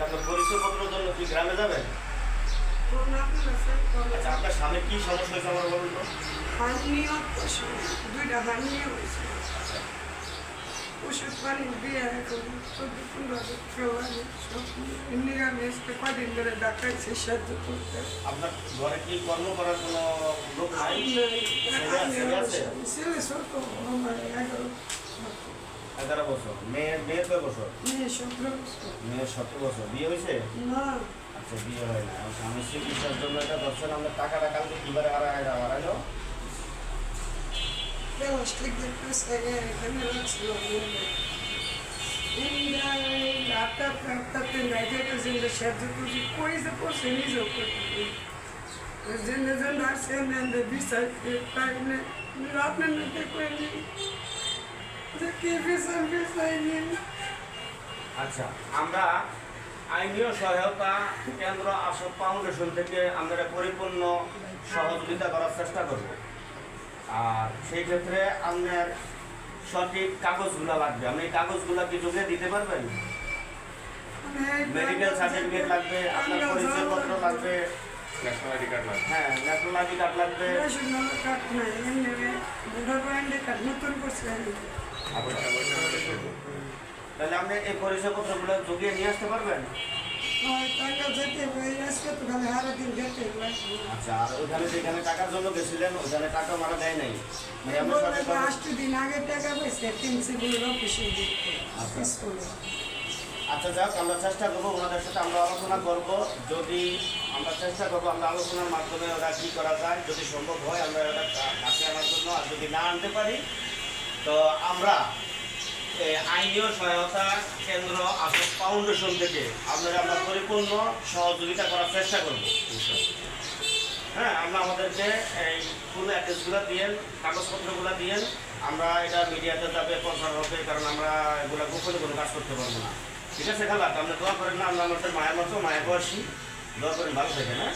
তাহলে আপনার পরিচয়পত্রের জন্য কি গ্রামে যাবেন? আচ্ছা, আপনার স্বামী কি সমস্যা হয়েছে আমার বলুন তো? দুইটা হার্নিয়া হয়েছে। ওষুধ পানি দিয়ে এখন 14-15 কেউ আগে সব নিরামিষ কদিন ধরে দেখাইছে সাহায্য করতে। আপনার ঘরে কি কর্ম করার কোনো লোক নাই? ছেলে আছে? ছেলে ছোট আমার 11 বছর। মেয়ের কয় বছর? মেয়ে 17 বছর। মেয়ের 17 বছর। বিয়ে হয়েছে? না আচ্ছা, বিয়ে হয় না। স্বামী চিকিৎসার জন্য এটা ধরছেন, আপনার টাকাটা কালকে কিবারে হারাইলো? প্লাস্টিক দিয়ে পেঁচে এখানে রাখছিল রাতে নাইটে সাহায্য করছি কই যে করছে নিজেও করতে জেনে জেনে আসছে বিচার তাই আপনার নাকি করিনি যে কি বিচার বিচারনি। আচ্ছা, আমরা আইনীয় সহায়তা কেন্দ্র আসক ফাউন্ডেশন থেকে আমরা পরিপূর্ণ সহযোগিতা করার চেষ্টা করব। আর সেই ক্ষেত্রে আপনার সঠিক কাগজগুলো লাগবে। আপনি এই কাগজগুলো কি যোগে দিতে পারবেন? মেডিকেল সার্টিফিকেট লাগবে, আপনার পরিচয়পত্র লাগবে, ন্যাশনাল আইডি কার্ড লাগবে। হ্যাঁ, ন্যাশনাল আইডি কার্ড লাগবে। কার্ড নাই এমনি ভোটার আইডি কার্ড নতুন করছে। তাহলে আপনি এই পরিচয়পত্রগুলো জোগিয়ে নিয়ে আসতে পারবেন? আচ্ছা, আর ওইখানে যেখানে টাকার জন্য গেছিলেন ওইখানে টাকা মারা দেয় নাই? মানে আপনার সাথে দিন আগে টাকা পাইছে প্রিন্সিপালের অফিসে আচ্ছা, যাক, আমরা চেষ্টা করবো ওনাদের সাথে আমরা আলোচনা করব। যদি আমরা চেষ্টা করবো, আমরা আলোচনার মাধ্যমে ওরা কী করা যায়, যদি সম্ভব হয় আমরা ওটা কাছে আনার জন্য। আর যদি না আনতে পারি তো আমরা আইনীয় সহায়তা কেন্দ্র আসক ফাউন্ডেশন থেকে আমরা পরিপূর্ণ সহযোগিতা করার চেষ্টা করব। হ্যাঁ, আমরা আমাদেরকে এই ফুল অ্যাড্রেসগুলো দিয়েন, কাগজপত্রগুলো দিয়েন। আমরা এটা মিডিয়াতে যাবে, প্রচার হবে, কারণ আমরা এগুলো গোপনে কোনো কাজ করতে পারবো না। ঠিক আছে খালা, আপনি দোয়া করেন না, আমরা আমাদের মায়ের মতো মায়ের বয়সী, দোয়া করেন, ভালো থাকেন। হ্যাঁ।